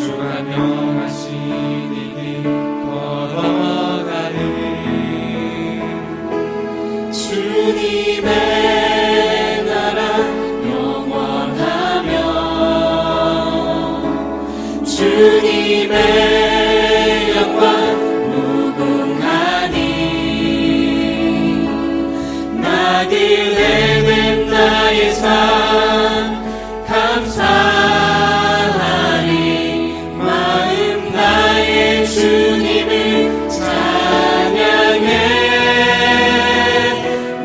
주가 명하신 이 길 걸어가리. 주님의 나라 영원하며 주님의 영광 무궁하니 나 그대는 나의 삶 감사하리. 마음 나의 주님을 찬양해.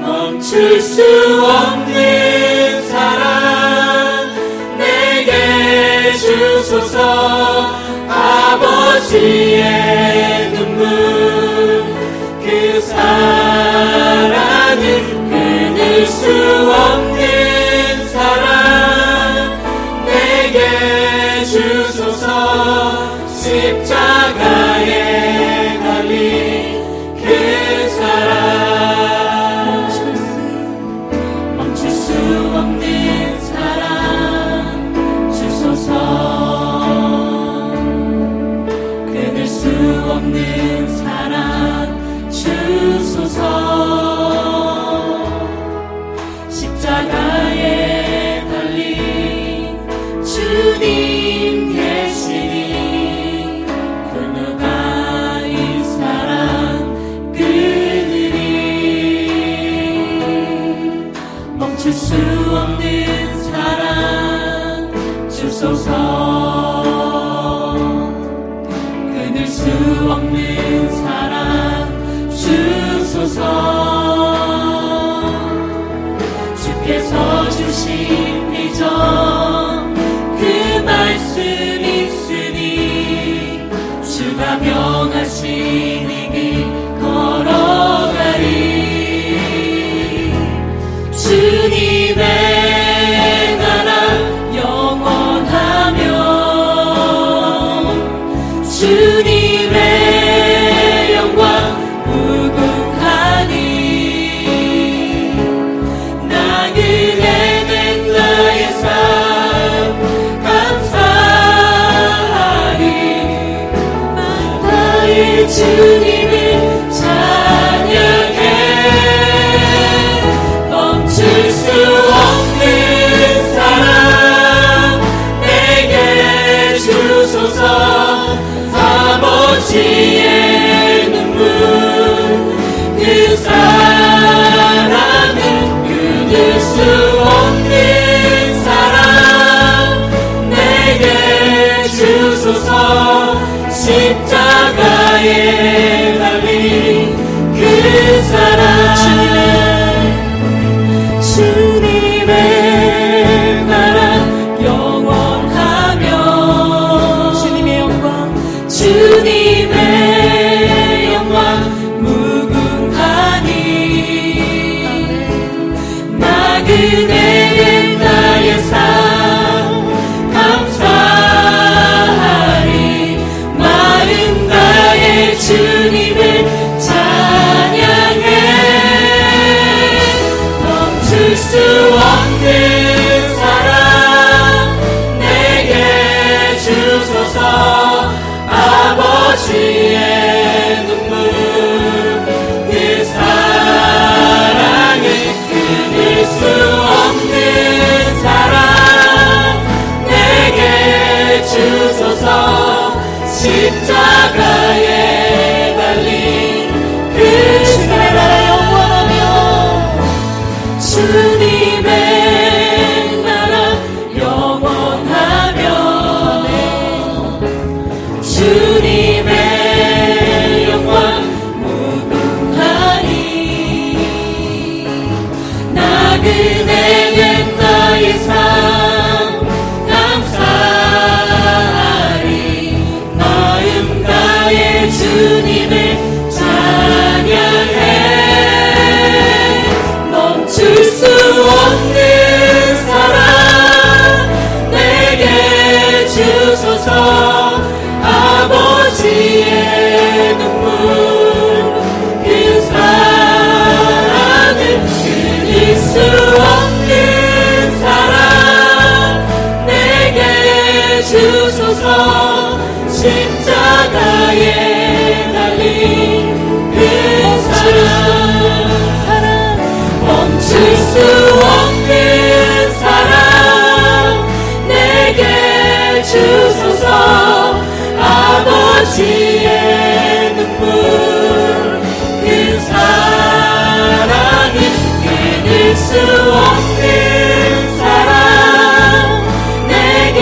멈출 수 없는 사랑 내게 주소서. 아버지의 눈물 그 사랑은 끊을 수 없는 사랑 내게 주소서. 십자가에 달린 그 사랑 멈출 수 없는 사랑 주소서. 끊을 수 없는 사랑 주소서. 십자가에 달린 주님 계시니 그 누가 이 사랑 끊으리. 멈출 수 없는 사랑 주소서. 끊을 수 없는 사랑 주소서. 주께서 주신 비전 그 말씀 있으니 주가 명하신 이 길 걸어가리. 주님의 나라 영원하며 주님의 영광 무궁하니 나 그대는 나의 삶 감사하리. 나의 주님을 찬양해. 멈출 수 없는 사랑 내게 주소서. 아버지의 눈물 그 사랑은 끊을 수 없는 사랑 내게 주소서. 십자가에 달린 그 사랑 주님의 나라 영원하며 주님의 영광 주님의 영광 무궁하니 나 그대는 나의 삶 감사하리. 마음 나의 주님을 찬양해. 멈출 수 없는 사랑 내게 주소서. 아버지의 눈물 그 사랑을 끊을 수 없는 사랑 내게 주소서. 십자가에 달린 그 사랑 영원하며 주님의 나라 영원하며 주님의 영광 무궁하니 나 그대는 나의 삶 감사하리. 마음 나의 주님을 찬양해. 멈출 수 없는 사랑 내게 주소서. 아버지 십자가에 달린 그 사랑 멈출 수 없는 사랑 내게 주소서 아버지의 눈물 그 사랑은 끊을 수 없는 사랑 내게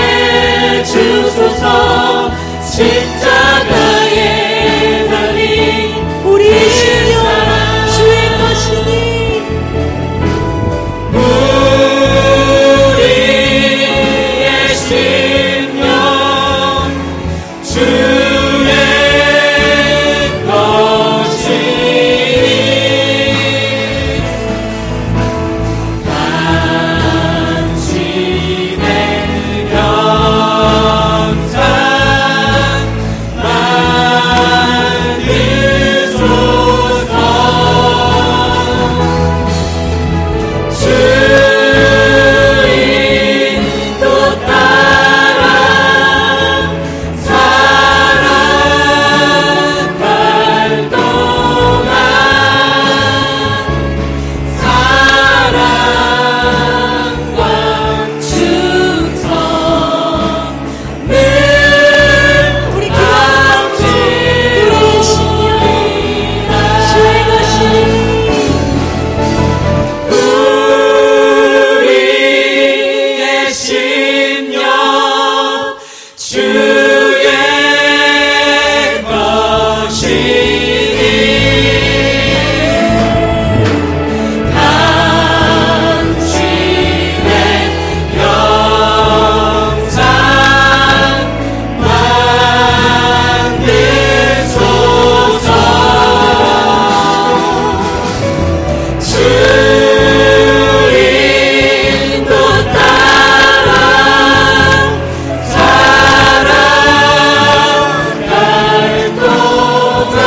주소서 십자가에 달린 우리의 심령 주의 것이니 우리의 심령 주의 것이니 당신의 영상 만드소서 주인도 따라 살아갈 동안 사랑과 충성을 우리 기도합니다. 우리의 심령 주의 것이니 우리의 심령 주의 것이니 당신의 영상 만드소서 주인도 따라 살아갈 동안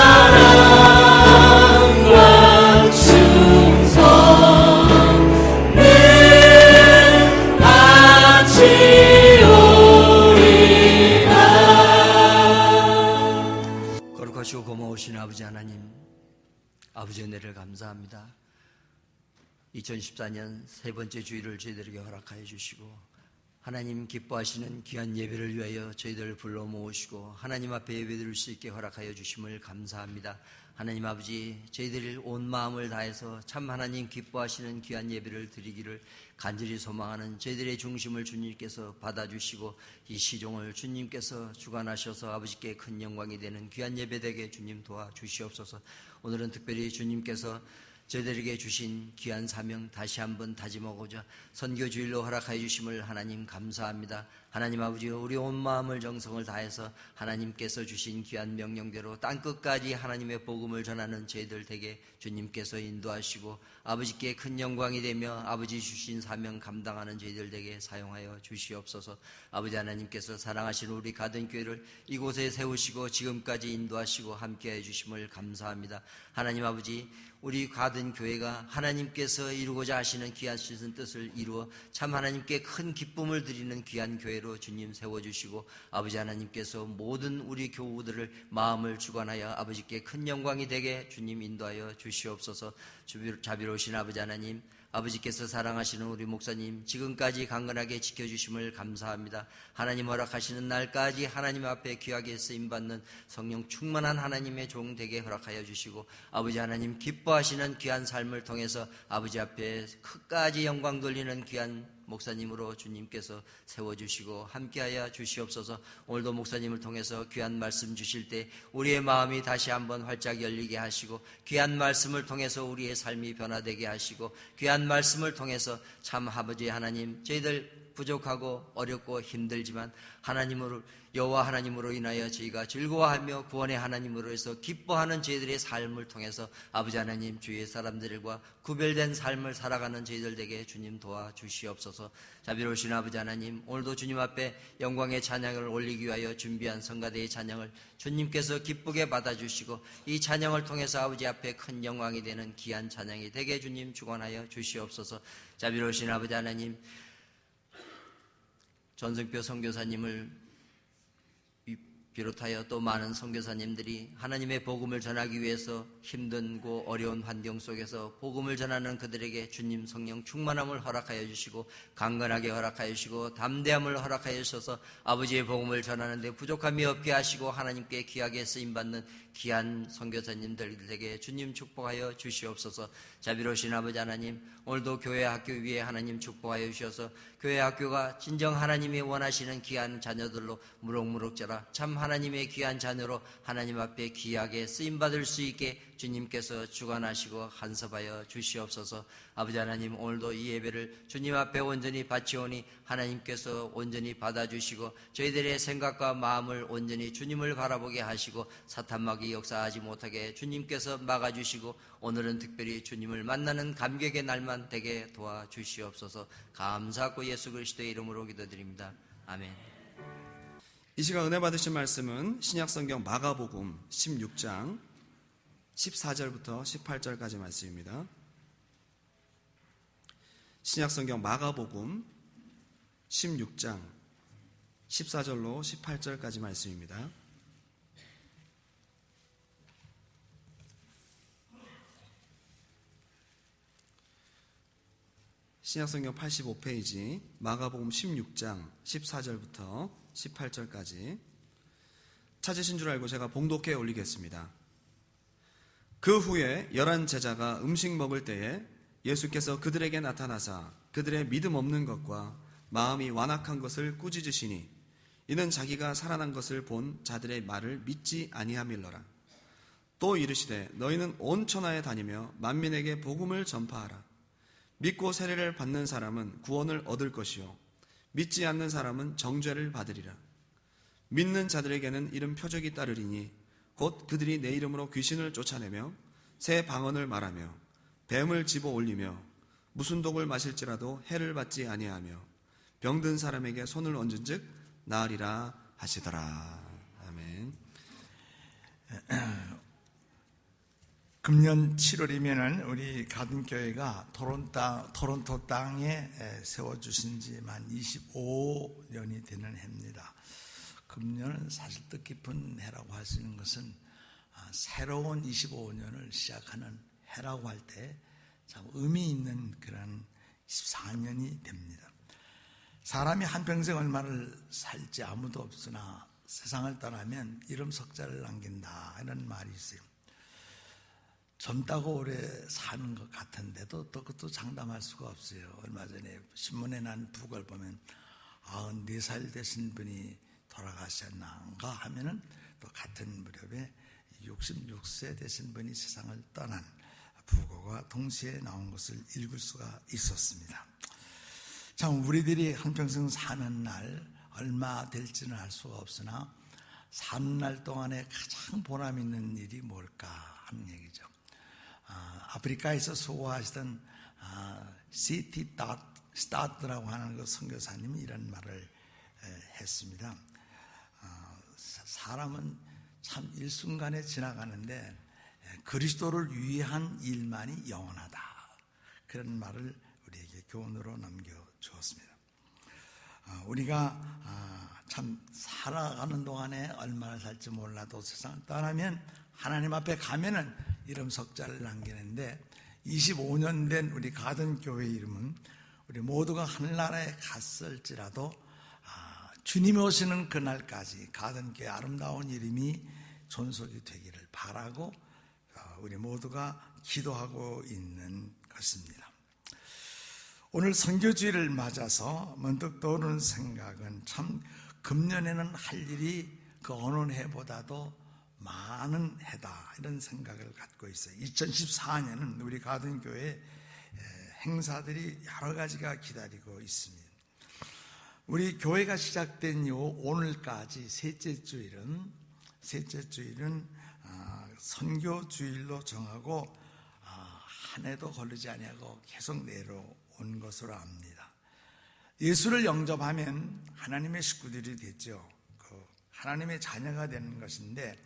사랑과 충성을 바치오리라. 거룩하시고 고마우신 아버지 하나님, 아버지 은혜를 감사합니다. 2014년 세 번째 주일을 저희들에게 허락하여 주시고 하나님 기뻐하시는 귀한 예배를 위하여 저희들을 불러 모으시고 하나님 앞에 예배드릴 수 있게 허락하여 주심을 감사합니다. 하나님 아버지, 저희들 온 마음을 다해서 참 하나님 기뻐하시는 귀한 예배를 드리기를 간절히 소망하는 저희들의 중심을 주님께서 받아주시고 이 시종을 주님께서 주관하셔서 아버지께 큰 영광이 되는 귀한 예배 되게 주님 도와주시옵소서. 오늘은 특별히 주님께서 저희들에게 주신 귀한 사명 다시 한번 다짐하고자 선교주일로 허락하여 주심을 하나님 감사합니다. 하나님 아버지, 우리 온 마음을 정성을 다해서 하나님께서 주신 귀한 명령대로 땅끝까지 하나님의 복음을 전하는 저희들 되게 주님께서 인도하시고 아버지께 큰 영광이 되며 아버지 주신 사명 감당하는 저희들 되게 사용하여 주시옵소서. 아버지 하나님께서 사랑하시는 우리 가든교회를 이곳에 세우시고 지금까지 인도하시고 함께해 주심을 감사합니다. 하나님 아버지, 우리 가든교회가 하나님께서 이루고자 하시는 귀하신 뜻을 이루어 참 하나님께 큰 기쁨을 드리는 귀한 교회로 주님 세워주시고 아버지 하나님께서 모든 우리 교우들을 마음을 주관하여 아버지께 큰 영광이 되게 주님 인도하여 주시옵소서. 자비로우신 아버지 하나님, 아버지께서 사랑하시는 우리 목사님 지금까지 강건하게 지켜주심을 감사합니다. 하나님 허락하시는 날까지 하나님 앞에 귀하게 쓰임받는 성령 충만한 하나님의 종 되게 허락하여 주시고 아버지 하나님 기뻐하시는 귀한 삶을 통해서 아버지 앞에 끝까지 영광 돌리는 귀한 목사님으로 주님께서 세워주시고 함께하여 주시옵소서. 오늘도 목사님을 통해서 귀한 말씀 주실 때 우리의 마음이 다시 한번 활짝 열리게 하시고 귀한 말씀을 통해서 우리의 삶이 변화되게 하시고 귀한 말씀을 통해서 참 아버지 하나님, 저희들 부족하고 어렵고 힘들지만 하나님으로 여호와 하나님으로 인하여 저희가 즐거워하며 구원의 하나님으로 해서 기뻐하는 저희들의 삶을 통해서 아버지 하나님, 주위의 사람들과 구별된 삶을 살아가는 저희들 되게 주님 도와주시옵소서. 자비로우신 아버지 하나님, 오늘도 주님 앞에 영광의 찬양을 올리기 위하여 준비한 성가대의 찬양을 주님께서 기쁘게 받아주시고 이 찬양을 통해서 아버지 앞에 큰 영광이 되는 귀한 찬양이 되게 주님 주관하여 주시옵소서. 자비로우신 아버지 하나님, 전승표 선교사님을 비롯하여 또 많은 선교사님들이 하나님의 복음을 전하기 위해서 힘든고 어려운 환경 속에서 복음을 전하는 그들에게 주님 성령 충만함을 허락하여 주시고 강건하게 허락하여 주시고 담대함을 허락하여 주셔서 아버지의 복음을 전하는 데 부족함이 없게 하시고 하나님께 귀하게 쓰임받는 귀한 선교사님들에게 주님 축복하여 주시옵소서. 자비로우신 아버지 하나님, 오늘도 교회 학교 위에 하나님 축복하여 주셔서 교회 학교가 진정 하나님이 원하시는 귀한 자녀들로 무럭무럭 자라 참 하나님의 귀한 자녀로 하나님 앞에 귀하게 쓰임받을 수 있게 주님께서 주관하시고 간섭하여 주시옵소서. 아버지 하나님, 오늘도 이 예배를 주님 앞에 온전히 바치오니 하나님께서 온전히 받아주시고 저희들의 생각과 마음을 온전히 주님을 바라보게 하시고 사탄막이 역사하지 못하게 주님께서 막아주시고 오늘은 특별히 주님을 만나는 감격의 날만 되게 도와주시옵소서. 감사하고 예수 그리스도의 이름으로 기도드립니다. 아멘. 이 시간 은혜 받으신 말씀은 신약성경 마가복음 16장 14절부터 18절까지 말씀입니다. 신약성경 마가복음 16장 14절로 18절까지 말씀입니다. 신약성경 85페이지 마가복음 16장 14절부터 18절까지 찾으신 줄 알고 제가 봉독해 올리겠습니다. 그 후에 11 제자가 음식 먹을 때에 예수께서 그들에게 나타나사 그들의 믿음 없는 것과 마음이 완악한 것을 꾸짖으시니 이는 자기가 살아난 것을 본 자들의 말을 믿지 아니함일러라. 또 이르시되 너희는 온 천하에 다니며 만민에게 복음을 전파하라. 믿고 세례를 받는 사람은 구원을 얻을 것이요 믿지 않는 사람은 정죄를 받으리라. 믿는 자들에게는 이런 표적이 따르리니 곧 그들이 내 이름으로 귀신을 쫓아내며 새 방언을 말하며 뱀을 집어 올리며 무슨 독을 마실지라도 해를 받지 아니하며 병든 사람에게 손을 얹은즉 나으리라 하시더라. 아멘. 금년 7월이면은 우리 가든교회가 토론토 땅에 세워주신 지 만 25년이 되는 해입니다. 금년은 사실 뜻깊은 해라고 할 수 있는 것은 새로운 25년을 시작하는 해라고 할 때 참 의미 있는 그런 14년이 됩니다. 사람이 한평생 얼마를 살지 아무도 없으나 세상을 떠나면 이름 석자를 남긴다 이런 말이 있어요. 젊다고 오래 사는 것 같은데도 또 그것도 장담할 수가 없어요. 얼마 전에 신문에 난 북을 보면 94살 되신 분이 돌아가셨나가 하면은 또 같은 무렵에 66세 되신 분이 세상을 떠난 부고가 동시에 나온 것을 읽을 수가 있었습니다. 참 우리들이 한평생 사는 날 얼마 될지는 알 수가 없으나 사는 날 동안에 가장 보람 있는 일이 뭘까 하는 얘기죠. 아프리카에서 수고하시던 C.T. 스타트라고 하는 그 선교사님이 이런 말을 했습니다. 사람은 참 일순간에 지나가는데 그리스도를 위한 일만이 영원하다. 그런 말을 우리에게 교훈으로 남겨주었습니다. 우리가 참 살아가는 동안에 얼마나 살지 몰라도 세상을 떠나면 하나님 앞에 가면은 이름 석자를 남기는데 25년 된 우리 가든교회 이름은 우리 모두가 하늘나라에 갔을지라도 주님이 오시는 그날까지 가든교회 아름다운 이름이 존속이 되기를 바라고 우리 모두가 기도하고 있는 것입니다. 오늘 선교주일을 맞아서 문득 떠오르는 생각은 참 금년에는 할 일이 그 어느 해보다도 많은 해다 이런 생각을 갖고 있어요. 2014년은 우리 가든교회 행사들이 여러 가지가 기다리고 있습니다. 우리 교회가 시작된 이후 오늘까지 셋째 주일은 선교주일로 정하고 한 해도 걸리지 아니하고 계속 내려온 것으로 압니다. 예수를 영접하면 하나님의 식구들이 됐죠. 하나님의 자녀가 되는 것인데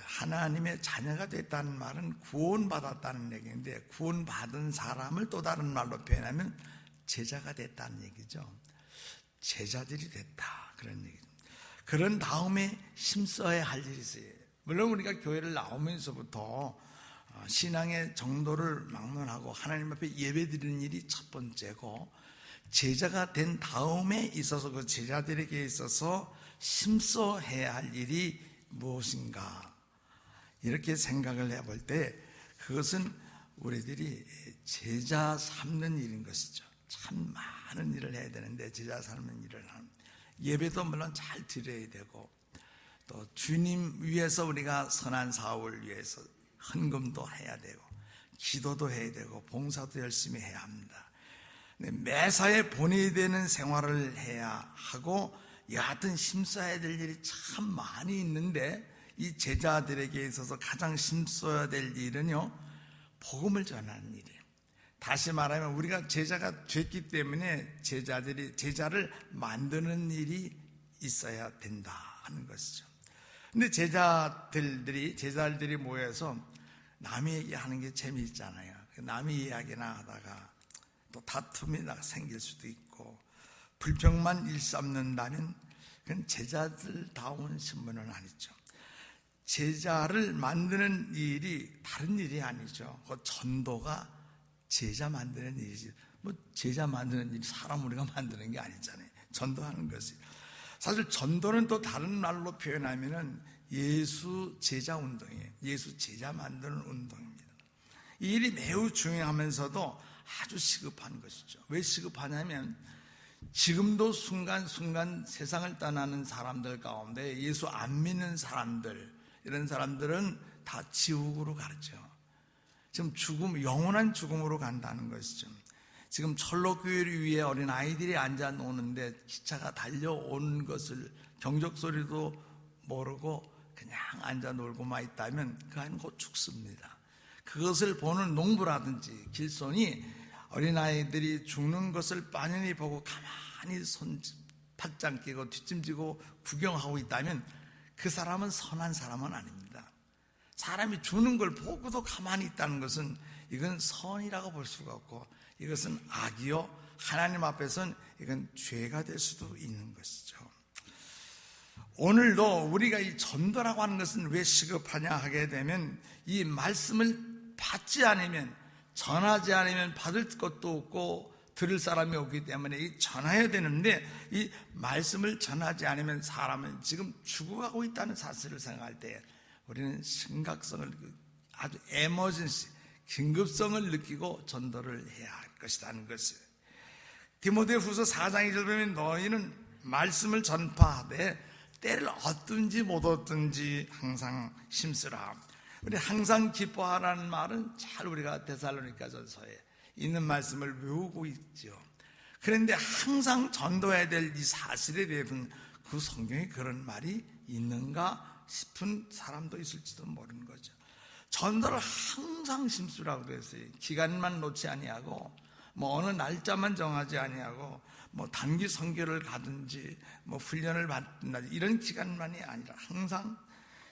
하나님의 자녀가 됐다는 말은 구원받았다는 얘기인데 구원받은 사람을 또 다른 말로 표현하면 제자가 됐다는 얘기죠. 제자들이 됐다, 그런 얘기죠. 그런 다음에 힘써야 할 일이 있어요. 물론 우리가 교회를 나오면서부터 신앙의 정도를 막론하고 하나님 앞에 예배드리는 일이 첫 번째고, 제자가 된 다음에 있어서 그 제자들에게 있어서 힘써 해야 할 일이 무엇인가, 이렇게 생각을 해볼 때 그것은 우리들이 제자 삼는 일인 것이죠. 참 많은 일을 해야 되는데 제자 삼는 일을 하는, 예배도 물론 잘 드려야 되고, 또 주님 위해서 우리가 선한 사업을 위해서 헌금도 해야 되고, 기도도 해야 되고, 봉사도 열심히 해야 합니다. 매사에 본이 되는 생활을 해야 하고, 여하튼 힘써야 될 일이 참 많이 있는데, 이 제자들에게 있어서 가장 힘써야 될 일은요, 복음을 전하는 일이에요. 다시 말하면 우리가 제자가 됐기 때문에 제자를 만드는 일이 있어야 된다 하는 것이죠. 근데 제자들이 모여서 남의 얘기하는 게 재미있잖아요. 남의 이야기나 하다가 또 다툼이 생길 수도 있고, 불평만 일삼는다면 그건 제자들다운 신분은 아니죠. 제자를 만드는 일이 다른 일이 아니죠. 그 전도가 제자 만드는 일이지. 뭐 제자 만드는 일이 사람 우리가 만드는 게 아니잖아요. 전도하는 것이. 사실 전도는 또 다른 말로 표현하면은 예수 제자 운동이에요. 예수 제자 만드는 운동입니다. 이 일이 매우 중요하면서도 아주 시급한 것이죠. 왜 시급하냐면 지금도 순간순간 세상을 떠나는 사람들 가운데 예수 안 믿는 사람들, 이런 사람들은 다 지옥으로 가죠. 지금 영원한 죽음으로 간다는 것이죠. 지금 철로교회 위에 어린 아이들이 앉아 노는데 기차가 달려오는 것을 경적 소리도 모르고 그냥 앉아 놀고만 있다면 그 아이는 곧 죽습니다. 그것을 보는 농부라든지 길손이 어린아이들이 죽는 것을 빤히 보고 가만히 팔짱 끼고 뒷짐지고 구경하고 있다면 그 사람은 선한 사람은 아닙니다. 사람이 죽는 걸 보고도 가만히 있다는 것은 이건 선이라고 볼 수가 없고, 이것은 악이요, 하나님 앞에서는 이건 죄가 될 수도 있는 것이죠. 오늘도 우리가 이 전도라고 하는 것은 왜 시급하냐 하게 되면, 이 말씀을 받지 않으면, 전하지 않으면 받을 것도 없고 들을 사람이 없기 때문에 이 전해야 되는데, 이 말씀을 전하지 않으면 사람은 지금 죽어가고 있다는 사실을 생각할 때 우리는 심각성을, 아주 에머전시, 긴급성을 느끼고 전도를 해야 할 것이라는 것을. 디모데후서 4장 2절 보면 너희는 말씀을 전파하되 때를 얻든지 못 얻든지 항상 힘쓰라. 우리 항상 기뻐하라는 말은 잘 우리가 데살로니가전서에 있는 말씀을 외우고 있죠. 그런데 항상 전도해야 될 이 사실에 대해서는 그 성경에 그런 말이 있는가 싶은 사람도 있을지도 모르는 거죠. 전도를 항상 힘쓰라고 했어요. 기간만 놓지 아니하고, 뭐 어느 날짜만 정하지 아니하고, 뭐 단기 선교를 가든지 뭐 훈련을 받든지 이런 기간만이 아니라 항상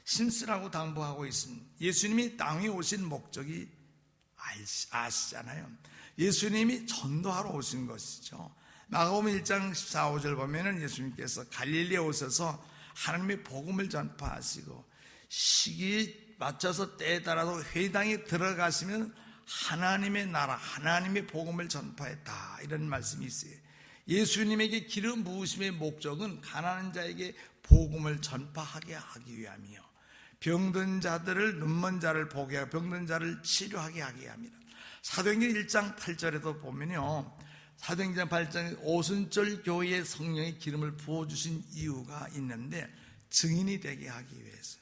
힘쓰라고 당부하고 있습니다. 예수님이 땅에 오신 목적이 아시잖아요. 예수님이 전도하러 오신 것이죠. 마가복음 1장 14, 15절 보면은 예수님께서 갈릴리에 오셔서 하나님의 복음을 전파하시고, 시기에 맞춰서 때에 따라서 회당에 들어가시면 하나님의 나라, 하나님의 복음을 전파했다, 이런 말씀이 있어요. 예수님에게 기름 부으심의 목적은 가난한 자에게 복음을 전파하게 하기 위함이요, 병든 자들을, 눈먼 자를 보게 하고 병든 자를 치료하게 하게 합니다. 사도행전 1장 8절에도 보면요, 사도행전 8장 오순절 교회에 성령의 기름을 부어주신 이유가 있는데, 증인이 되게 하기 위해서.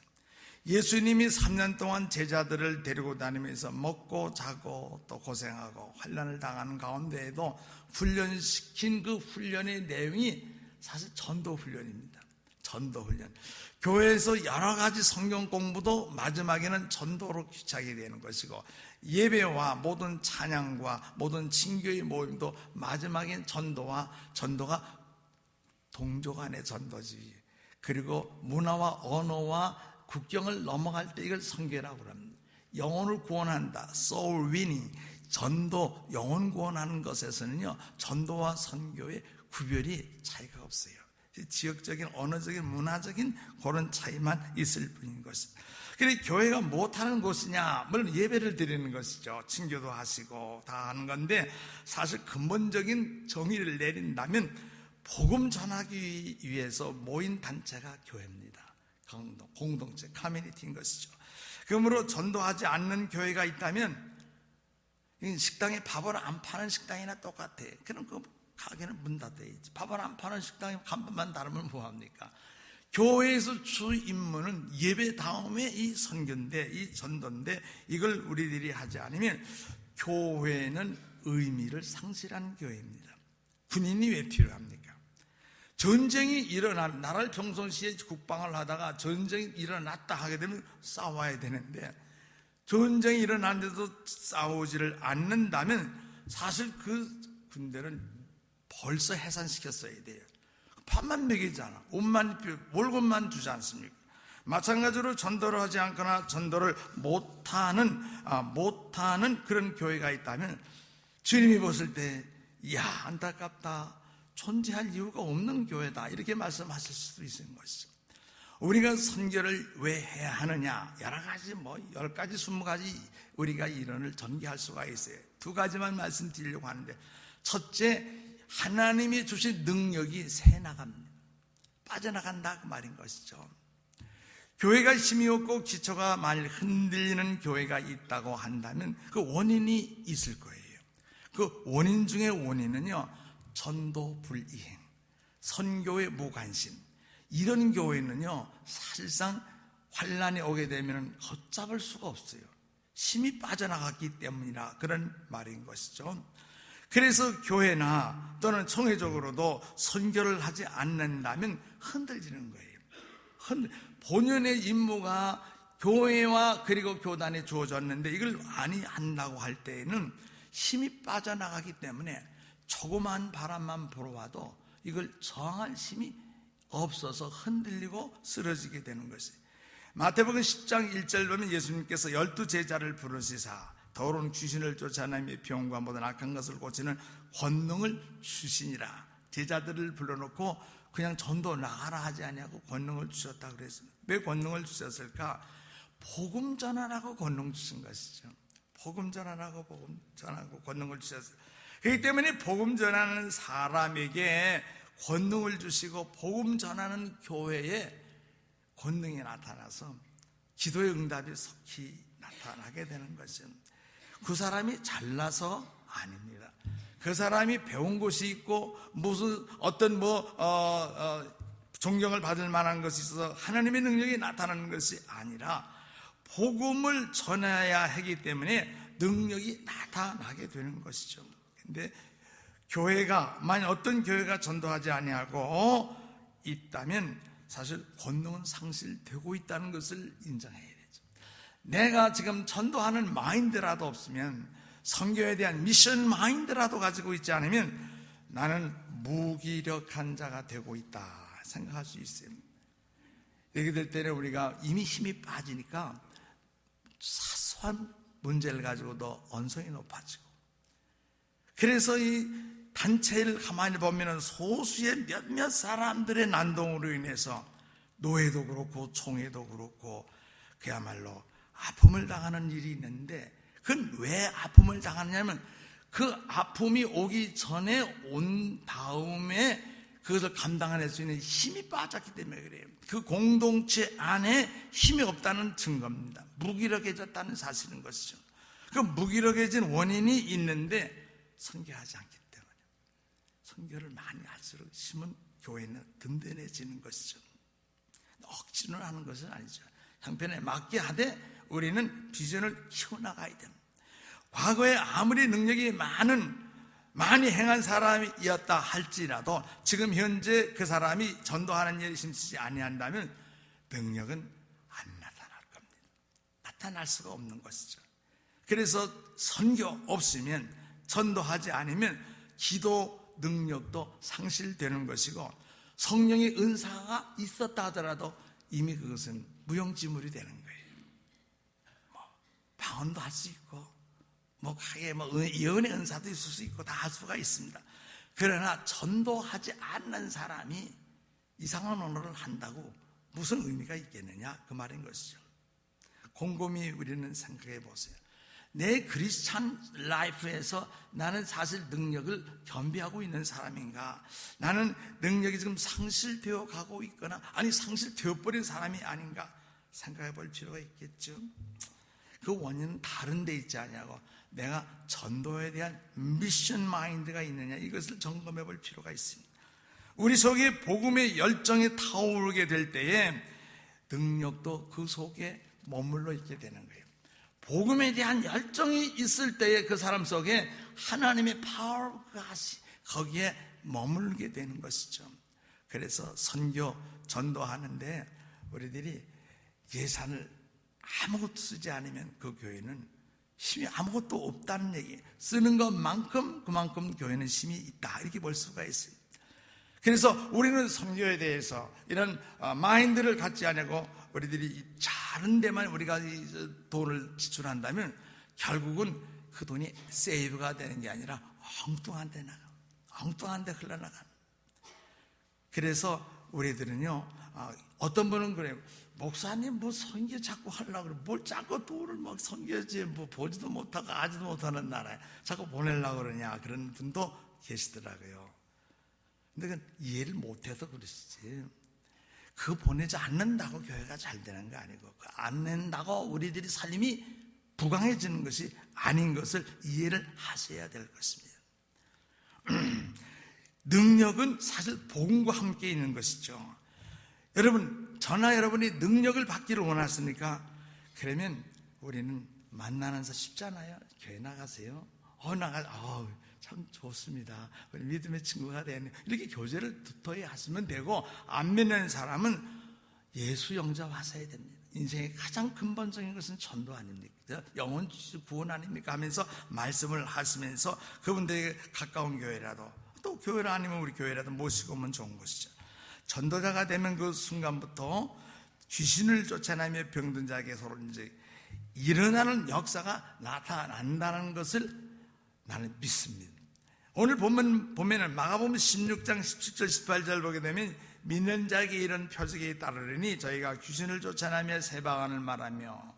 예수님이 3년 동안 제자들을 데리고 다니면서 먹고 자고 또 고생하고 환난을 당하는 가운데에도 훈련시킨 그 훈련의 내용이 사실 전도 훈련입니다. 전도 훈련. 교회에서 여러 가지 성경 공부도 마지막에는 전도로 귀착이 되는 것이고, 예배와 모든 찬양과 모든 친교의 모임도 마지막엔 전도가 동족 간의 전도지. 그리고 문화와 언어와 국경을 넘어갈 때 이걸 선교라고 합니다. 영혼을 구원한다, soul winning, 전도, 영혼 구원하는 것에서는요, 전도와 선교의 구별이 차이가 없어요. 지역적인, 언어적인, 문화적인 그런 차이만 있을 뿐인 것입니다. 그래, 교회가 못하는 곳이냐? 물론 예배를 드리는 것이죠. 친교도 하시고 다 하는 건데, 사실 근본적인 정의를 내린다면 복음 전하기 위해서 모인 단체가 교회입니다. 공동체, 커뮤니티인 것이죠. 그러므로 전도하지 않는 교회가 있다면 식당에 밥을 안 파는 식당이나 똑같아. 그럼 그 가게는 문 닫아야지. 밥을 안 파는 식당에 간판만 달으면 뭐합니까? 교회에서 주 임무는 예배 다음에 이 선교인데, 이 전도인데, 이걸 우리들이 하지 않으면 교회는 의미를 상실한 교회입니다. 군인이 왜 필요합니까? 전쟁이 일어난, 나라를 평상시에 국방을 하다가 전쟁이 일어났다 하게 되면 싸워야 되는데, 전쟁이 일어났는데도 싸우지를 않는다면 사실 그 군대는 벌써 해산시켰어야 돼요. 밥만 먹이잖아. 옷만 입히고 월급만 주지 않습니까? 마찬가지로 전도를 하지 않거나 전도를 못하는 그런 교회가 있다면 주님이 보실 때, 이야, 안타깝다, 존재할 이유가 없는 교회다, 이렇게 말씀하실 수도 있는 것이죠. 우리가 선교를 왜 해야 하느냐? 여러 가지 10가지, 20가지 우리가 이론을 전개할 수가 있어요. 2가지만 말씀드리려고 하는데, 첫째, 하나님이 주신 능력이 새나갑니다. 빠져나간다, 그 말인 것이죠. 교회가 힘이 없고 기초가 만일 흔들리는 교회가 있다고 한다면 그 원인이 있을 거예요. 그 원인 중에 원인은요, 전도 불이행, 선교의 무관심, 이런 교회는요 사실상 환란이 오게 되면 걷잡을 수가 없어요. 힘이 빠져나갔기 때문이라 그런 말인 것이죠. 그래서 교회나 또는 총회적으로도 선교를 하지 않는다면 흔들리는 거예요. 본연의 임무가 교회와 그리고 교단에 주어졌는데 이걸 많이 한다고 할 때에는 힘이 빠져나가기 때문에 조그만 바람만 불어와도 이걸 저항할 힘이 없어서 흔들리고 쓰러지게 되는 것이에요. 마태복음 10장 1절 보면 예수님께서 12제자를 부르시사 더러운 귀신을 쫓아내며 병과 모든 악한 것을 고치는 권능을 주시니라. 제자들을 불러놓고 그냥 전도 나가라 하지 아니하고 권능을 주셨다 그랬습니다. 왜 권능을 주셨을까? 복음 전하라고 권능 주신 것이죠. 복음 전하라고 권능을 주셨어요. 그렇기 때문에 복음 전하는 사람에게 권능을 주시고 복음 전하는 교회에 권능이 나타나서 기도의 응답이 속히 나타나게 되는 것은 그 사람이 잘나서 아닙니다. 그 사람이 배운 곳이 있고 무슨 어떤 존경을 받을 만한 것이 있어서 하나님의 능력이 나타나는 것이 아니라 복음을 전해야 하기 때문에 능력이 나타나게 되는 것이죠. 근데 교회가 만약 어떤 교회가 전도하지 아니하고 있다면 사실 권능은 상실되고 있다는 것을 인정해야 되죠. 내가 지금 전도하는 마인드라도 없으면, 선교에 대한 미션 마인드라도 가지고 있지 않으면 나는 무기력한 자가 되고 있다 생각할 수 있어요. 이렇게 될 때는 우리가 이미 힘이 빠지니까 사소한 문제를 가지고도 언성이 높아지고, 그래서 이 단체를 가만히 보면 소수의 몇몇 사람들의 난동으로 인해서 노예도 그렇고 총회도 그렇고 그야말로 아픔을 당하는 일이 있는데, 그건 왜 아픔을 당하느냐면 그 아픔이 오기 전에 온 다음에 그것을 감당해낼 수 있는 힘이 빠졌기 때문에 그래요. 그 공동체 안에 힘이 없다는 증거입니다. 무기력해졌다는 사실인 것이죠. 그 무기력해진 원인이 있는데 선교하지 않기 때문에, 선교를 많이 할수록 힘은 교회는 든든해지는 것이죠. 억지로 하는 것은 아니죠. 형편에 맞게 하되 우리는 비전을 키워나가야 됩니다. 과거에 아무리 능력이 많이 행한 사람이었다 할지라도 지금 현재 그 사람이 전도하는 일에 힘쓰지 아니한다면 능력은 안 나타날 겁니다. 나타날 수가 없는 것이죠. 그래서 선교 없으면, 전도하지 않으면 기도 능력도 상실되는 것이고, 성령의 은사가 있었다 하더라도 이미 그것은 무용지물이 되는 거예요. 방언도 할 수 있고, 예언의 은사도 있을 수 있고 다 할 수가 있습니다. 그러나 전도하지 않는 사람이 이상한 언어를 한다고 무슨 의미가 있겠느냐 그 말인 것이죠. 곰곰이 우리는 생각해 보세요. 내 크리스찬 라이프에서 나는 사실 능력을 겸비하고 있는 사람인가? 나는 능력이 지금 상실되어 가고 있거나 아니 상실되어 버린 사람이 아닌가 생각해 볼 필요가 있겠죠. 그 원인은 다른 데 있지 않냐고. 내가 전도에 대한 미션 마인드가 있느냐 이것을 점검해 볼 필요가 있습니다. 우리 속에 복음의 열정이 타오르게 될 때에 능력도 그 속에 머물러 있게 되는 거예요. 복음에 대한 열정이 있을 때에 그 사람 속에 하나님의 파워가 거기에 머물게 되는 것이죠. 그래서 선교, 전도하는데 우리들이 예산을 아무것도 쓰지 않으면 그 교회는 힘이 아무것도 없다는 얘기. 쓰는 것만큼 그만큼 교회는 힘이 있다 이렇게 볼 수가 있어요. 그래서 우리는 선교에 대해서 이런 마인드를 갖지 않고 우리들이 다른 데만 우리가 돈을 지출한다면 결국은 그 돈이 세이브가 되는 게 아니라 엉뚱한 데 나가, 엉뚱한 데 흘러나가는. 그래서 우리들은요, 어떤 분은 그래요. 목사님 뭐 선교 자꾸 하려고 그래. 뭘 자꾸 돈을 막 선교지 뭐 보지도 못하고 아지도 못하는 나라에 자꾸 보내려고 그러냐 그런 분도 계시더라고요. 근데 그건 이해를 못해서 그러시지. 그 보내지 않는다고 교회가 잘 되는 거 아니고 그 안 낸다고 우리들이 삶이 부강해지는 것이 아닌 것을 이해를 하셔야 될 것입니다. 능력은 사실 복음과 함께 있는 것이죠. 여러분, 저나 여러분이 능력을 받기를 원하십니까? 그러면 우리는 만나면서 쉽잖아요. 교회 나가세요. 참 좋습니다. 우리 믿음의 친구가 되네. 이렇게 교제를 두터이 하시면 되고, 안 믿는 사람은 예수 영접 하셔야 됩니다. 인생의 가장 근본적인 것은 전도 아닙니까? 영혼 구원 아닙니까? 하면서 말씀을 하시면서 그분들에게 가까운 교회라도 또 교회를 아니면 우리 교회라도 모시고 오면 좋은 것이죠. 전도자가 되면 그 순간부터 귀신을 쫓아내며 병든 자에게 서로 이제 일어나는 역사가 나타난다는 것을 나는 믿습니다. 오늘 보면은 마가복음 16장 17절 18절 보게 되면 믿는 자에게 이런 표적이 따르리니 저희가 귀신을 쫓아내며 세방언을 말하며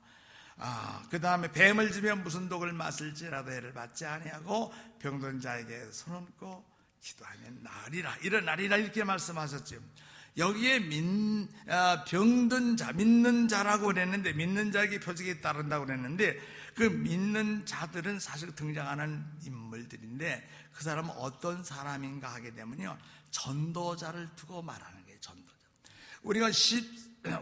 그 다음에 뱀을 지며 무슨 독을 마실지라도 해를 받지 아니하고 병든 자에게 손 얹고 기도하면 나으리라 일어나리라 이렇게 말씀하셨죠. 여기에 병든 자, 믿는 자라고 그랬는데 믿는 자에게 표적이 따른다고 그랬는데 그 믿는 자들은 사실 등장하는 인물들인데 그 사람은 어떤 사람인가 하게 되면요 전도자를 두고 말하는 거예요. 전도자. 우리가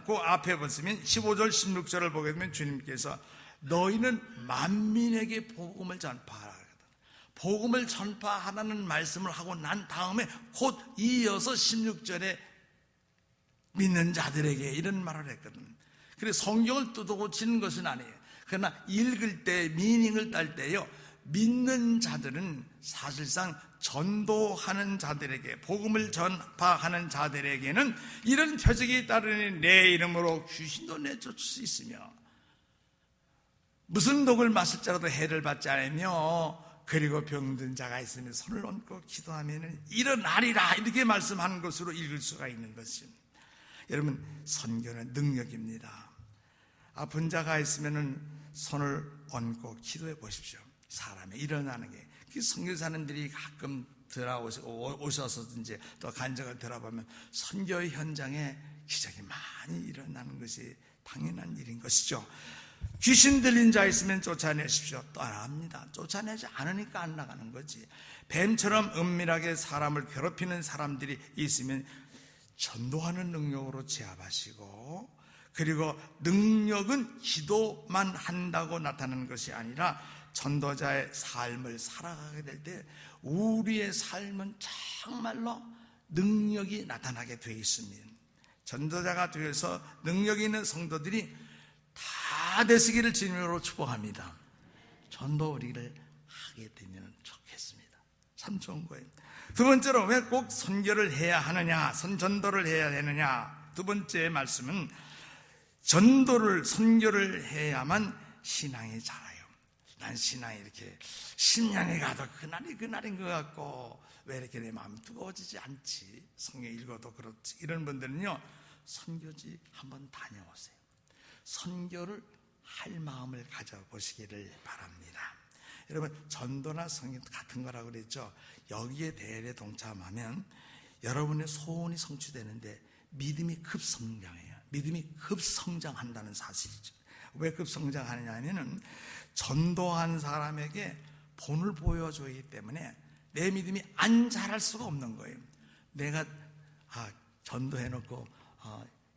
그 앞에 보시면 15절 16절을 보게 되면 주님께서 너희는 만민에게 복음을 전파하라. 복음을 전파하라는 말씀을 하고 난 다음에 곧 이어서 16절에 믿는 자들에게 이런 말을 했거든. 그래서 성경을 뜯어고치는 것은 아니에요. 그러나 읽을 때 미닝을 딸 때요 믿는 자들은 사실상 전도하는 자들에게 복음을 전파하는 자들에게는 이런 표적이 따르니 내 이름으로 귀신도 내쫓을 수 있으며 무슨 독을 마실지라도 해를 받지 않으며 그리고 병든 자가 있으면 손을 얹고 기도하면 일어나리라 이렇게 말씀하는 것으로 읽을 수가 있는 것입니다. 여러분 선교는 능력입니다. 아픈 자가 있으면 손을 얹고 기도해 보십시오. 사람이 일어나는 게 선교사님들이 가끔 오셔서든지 또 간증을 들어보면 선교 현장에 기적이 많이 일어나는 것이 당연한 일인 것이죠. 귀신 들린 자 있으면 쫓아내십시오. 따라합니다. 쫓아내지 않으니까 안 나가는 거지. 뱀처럼 은밀하게 사람을 괴롭히는 사람들이 있으면 전도하는 능력으로 제압하시고 그리고 능력은 기도만 한다고 나타나는 것이 아니라 전도자의 삶을 살아가게 될 때 우리의 삶은 정말로 능력이 나타나게 되어 있습니다. 전도자가 되어서 능력이 있는 성도들이 다 되시기를 주님으로 축복합니다. 전도 우리를 하게 되면 좋겠습니다. 참 좋은 거예요. 두 번째로 왜 꼭 선교를 해야 하느냐, 전도를 해야 되느냐. 두 번째 말씀은 선교를 해야만 신앙이 자라요. 난 신앙이 이렇게 10년이 가도 그날이 그날인 것 같고 왜 이렇게 내 마음이 뜨거워지지 않지? 성경 읽어도 그렇지. 이런 분들은요, 선교지 한번 다녀오세요. 선교를 할 마음을 가져보시기를 바랍니다. 여러분, 전도나 성교 같은 거라고 그랬죠. 여기에 대례 동참하면 여러분의 소원이 성취되는데 믿음이 급성장해요. 믿음이 급성장한다는 사실이죠. 왜 급성장하느냐 하면은 전도한 사람에게 본을 보여주기 때문에 내 믿음이 안 자랄 수가 없는 거예요. 내가 전도해놓고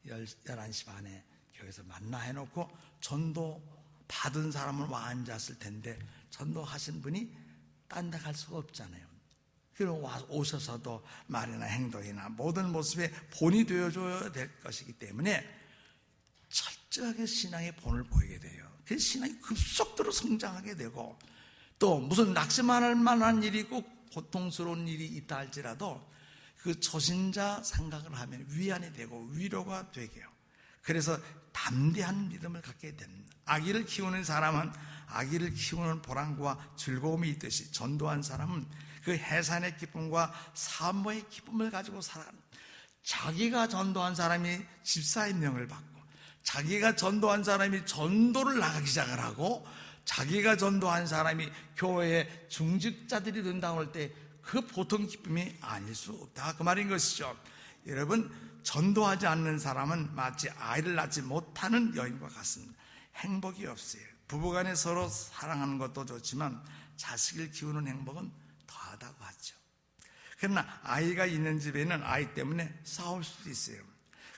11시 반에 교회에서 만나 해놓고 전도 받은 사람은 와 앉았을 텐데 전도하신 분이 딴 데 갈 수가 없잖아요. 그리고 오셔서도 말이나 행동이나 모든 모습에 본이 되어줘야 될 것이기 때문에 철저하게 신앙의 본을 보이게 돼요. 그 신앙이 급속도로 성장하게 되고, 또 무슨 낙심할 만한 일이 있고 고통스러운 일이 있다 할지라도 그 초신자 생각을 하면 위안이 되고 위로가 되게요. 그래서 담대한 믿음을 갖게 됩니다. 아기를 키우는 사람은 아기를 키우는 보람과 즐거움이 있듯이 전도한 사람은 그 해산의 기쁨과 사모의 기쁨을 가지고 살아가는, 자기가 전도한 사람이 집사의 명을 받고, 자기가 전도한 사람이 전도를 나가기 시작을 하고, 자기가 전도한 사람이 교회의 중직자들이 된다고 할 때 그 보통 기쁨이 아닐 수 없다, 그 말인 것이죠. 여러분, 전도하지 않는 사람은 마치 아이를 낳지 못하는 여인과 같습니다. 행복이 없어요. 부부간에 서로 사랑하는 것도 좋지만 자식을 키우는 행복은 더하다고 하죠. 그러나 아이가 있는 집에는 아이 때문에 싸울 수도 있어요.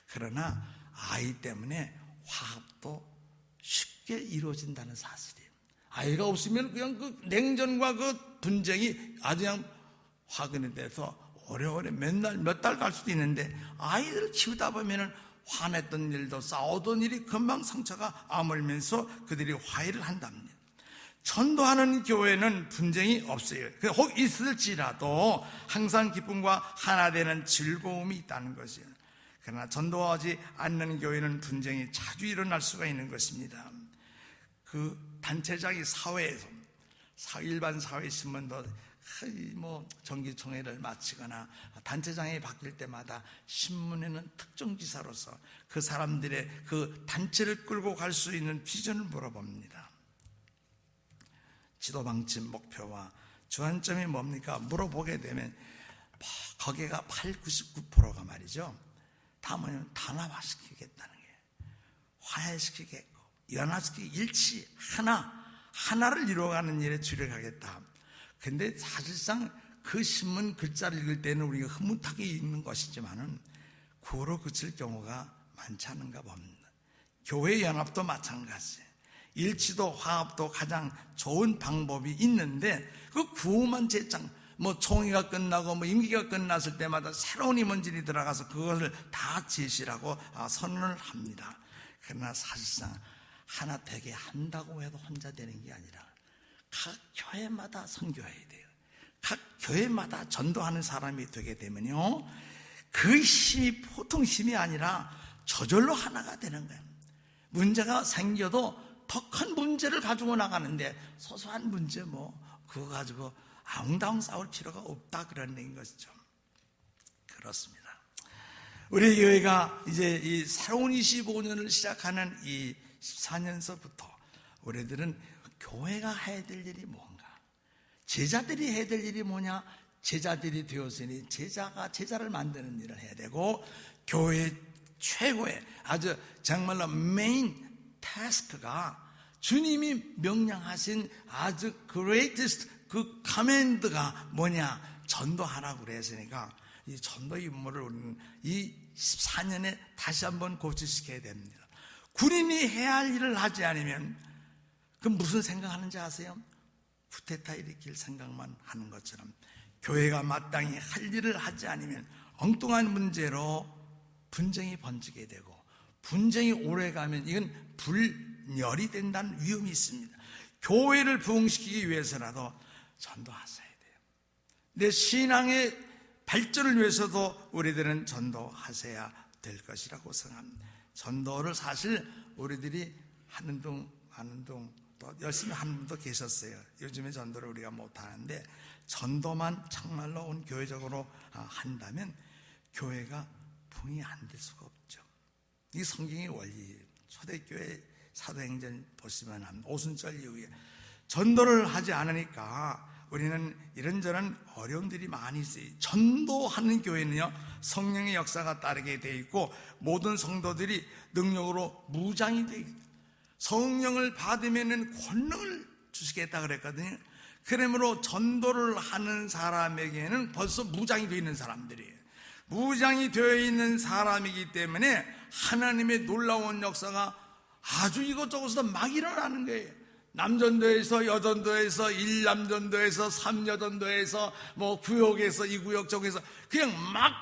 그러나 아이 때문에 화합도 쉽게 이루어진다는 사실이에요. 아이가 없으면 그냥 그 냉전과 그 분쟁이 아주 그냥 화근이 돼서 오래오래 몇 달 갈 수도 있는데, 아이들을 키우다 보면은 화냈던 일도 싸우던 일이 금방 상처가 아물면서 그들이 화해를 한답니다. 전도하는 교회는 분쟁이 없어요. 혹 있을지라도 항상 기쁨과 하나 되는 즐거움이 있다는 것이에요. 그러나 전도하지 않는 교회는 분쟁이 자주 일어날 수가 있는 것입니다. 그 단체장이 사회에서 일반 사회 신문도 정기총회를 마치거나 단체장이 바뀔 때마다 신문에는 특정 기사로서 그 사람들의 그 단체를 끌고 갈 수 있는 비전을 물어봅니다. 지도 방침 목표와 주안점이 뭡니까? 물어보게 되면 거기가 99%가 말이죠. 다 뭐냐면 단합화시키겠다는 게, 화해시키겠고 연합시키기, 일치 하나를 이루어가는 일에 주력하겠다. 근데 사실상 그 신문 글자를 읽을 때는 우리가 흐뭇하게 읽는 것이지만은 구호로 그칠 경우가 많지 않은가 봅니다. 교회 연합도 마찬가지예요. 일치도 화합도 가장 좋은 방법이 있는데 그 구호만 제장, 총회가 끝나고 임기가 끝났을 때마다 새로운 임원진이 들어가서 그것을 다 제시하고 선언을 합니다. 그러나 사실상 하나 되게 한다고 해도 혼자 되는 게 아니라 각 교회마다 선교해야 돼요. 각 교회마다 전도하는 사람이 되게 되면요, 그 힘이 보통 힘이 아니라 저절로 하나가 되는 거예요. 문제가 생겨도 더 큰 문제를 가지고 나가는데 소소한 문제 그거 가지고 앙당 싸울 필요가 없다, 그런 얘기인 것이죠. 그렇습니다. 우리 교회가 이제 이 새로운 25년을 시작하는 이 14년서부터 우리들은 교회가 해야 될 일이 뭔가, 제자들이 해야 될 일이 뭐냐, 제자들이 되었으니 제자를 만드는 일을 해야 되고, 교회의 최고의 아주 정말로 메인 타스크가 주님이 명령하신 아주 greatest 그 커맨드가 뭐냐, 전도하라고 그랬으니까 이 전도 임무를 우리는 이 14년에 다시 한번 고치시켜야 됩니다. 군인이 해야 할 일을 하지 않으면 그럼 무슨 생각하는지 아세요? 쿠데타 일으킬 생각만 하는 것처럼 교회가 마땅히 할 일을 하지 않으면 엉뚱한 문제로 분쟁이 번지게 되고, 분쟁이 오래가면 이건 불멸이 된다는 위험이 있습니다. 교회를 부흥시키기 위해서라도 전도하셔야 돼요. 내 신앙의 발전을 위해서도 우리들은 전도하셔야 될 것이라고 생각합니다. 전도를 사실 우리들이 하는 둥 마는 둥 또 열심히 하는 분도 계셨어요. 요즘에 전도를 우리가 못하는데 전도만 정말로 온 교회적으로 한다면 교회가 붕이 안 될 수가 없죠. 이 성경의 원리예요. 초대교회 사도행전 보시면 오순절 이후에 전도를 하지 않으니까 우리는 이런저런 어려움들이 많이 있어요. 전도하는 교회는요, 성령의 역사가 따르게 돼 있고 모든 성도들이 능력으로 무장이 돼 있어요. 성령을 받으면 권능을 주시겠다 그랬거든요. 그러므로 전도를 하는 사람에게는 벌써 무장이 되어 있는 사람들이에요. 무장이 되어 있는 사람이기 때문에 하나님의 놀라운 역사가 아주 이것저것에서 막 일어나는 거예요. 남전도에서, 여전도에서, 1남전도에서, 3여전도에서, 뭐 구역에서, 이 구역 쪽에서 그냥 막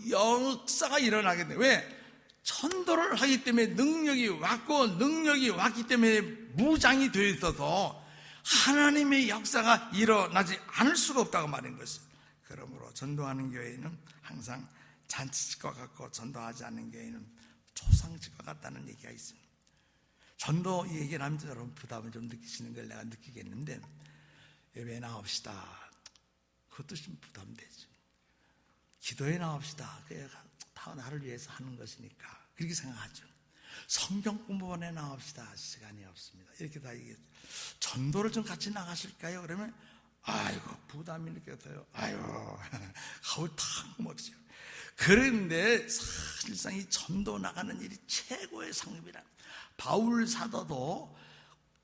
역사가 일어나게 돼요. 왜? 전도를 하기 때문에 능력이 왔고, 능력이 왔기 때문에 무장이 되어 있어서 하나님의 역사가 일어나지 않을 수가 없다고 말인 것이에요. 그러므로 전도하는 교회는 항상 잔치집과 같고, 전도하지 않는 교회는 초상집과 같다는 얘기가 있습니다. 전도 얘기를 하면서 여러분 부담을 좀 느끼시는 걸 내가 느끼겠는데, 예배에 나옵시다. 그것도 좀 부담되죠. 기도에 나옵시다. 그게 다 나를 위해서 하는 것이니까 그렇게 생각하죠. 성경 공부원에 나옵시다. 시간이 없습니다. 이렇게 다 얘기했죠. 전도를 좀 같이 나가실까요? 그러면 아이고 부담이 느껴져요. 아이고 가을 탁 먹죠. 그런데 사실상 이 전도 나가는 일이 최고의 상급이라. 바울 사도도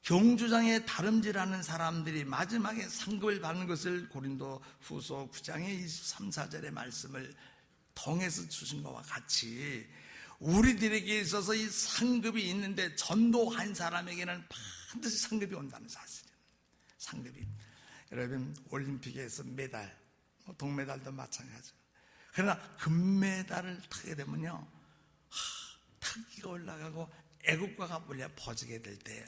경주장에 다름질하는 사람들이 마지막에 상급을 받는 것을 고린도 후서 9장의 23, 4절의 말씀을 통해서 주신 것과 같이 우리들에게 있어서 이 상급이 있는데 전도한 사람에게는 반드시 상급이 온다는 사실이에요. 상급이. 여러분 올림픽에서 메달, 동메달도 마찬가지고, 그러나 금메달을 타게 되면요, 타기가 올라가고 애국가가 몰려 퍼지게 될 때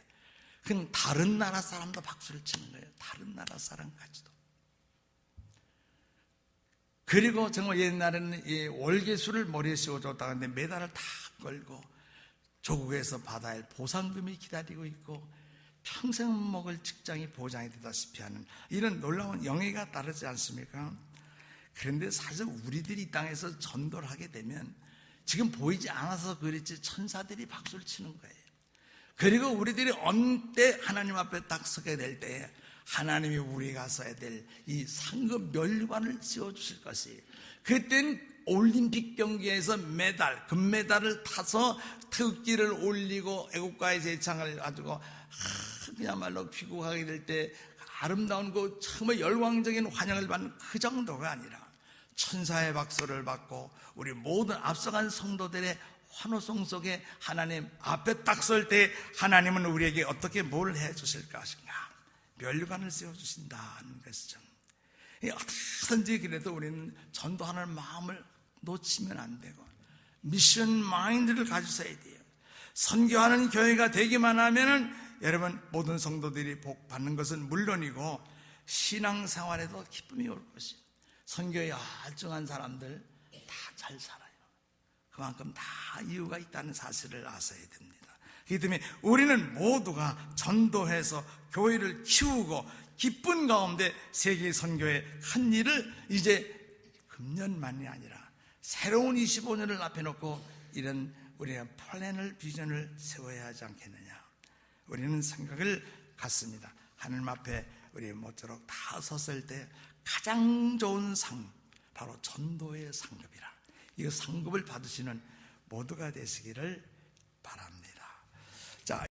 그냥 다른 나라 사람도 박수를 치는 거예요. 다른 나라 사람까지도. 그리고 정말 옛날에는 이 월계수를 머리에 씌워줬다가 근데 메달을 다 걸고 조국에서 받아야 할 보상금이 기다리고 있고 평생 먹을 직장이 보장이 되다시피 하는 이런 놀라운 영예가 따르지 않습니까? 그런데 사실 우리들이 이 땅에서 전도를 하게 되면 지금 보이지 않아서 그렇지 천사들이 박수를 치는 거예요. 그리고 우리들이 어느 때 하나님 앞에 딱 서게 될 때 하나님이 우리가 써야 될 이 상급 멸관을 씌워주실 것이에요. 그때는 올림픽 경기에서 메달, 금메달을 타서 태극기를 올리고 애국가의 제창을 가지고 그야말로 귀국하게 될 때 아름다운 그 정말 열광적인 환영을 받는 그 정도가 아니라 천사의 박수를 받고 우리 모든 앞서간 성도들의 환호성 속에 하나님 앞에 딱 설 때 하나님은 우리에게 어떻게 뭘 해주실 것인가? 멸관을 씌워주신다는 것이죠. 어떻게든지 그래도 우리는 전도하는 마음을 놓치면 안 되고 미션 마인드를 가지셔야 돼요. 선교하는 교회가 되기만 하면은 여러분 모든 성도들이 복 받는 것은 물론이고 신앙생활에도 기쁨이 올 것이에요. 선교에 열정한 사람들 다 잘 살아요. 그만큼 다 이유가 있다는 사실을 아셔야 됩니다. 그렇기 때문에 우리는 모두가 전도해서 교회를 키우고 기쁜 가운데 세계 선교의 큰 일을 이제 금년만이 아니라 새로운 25년을 앞에 놓고 이런 우리의 플랜을 비전을 세워야 하지 않겠느냐. 우리는 생각을 갖습니다. 하나님 앞에 우리 모쪼록 다 섰을 때 가장 좋은 상 바로 전도의 상급이라. 이 상급을 받으시는 모두가 되시기를 바랍니다. 자.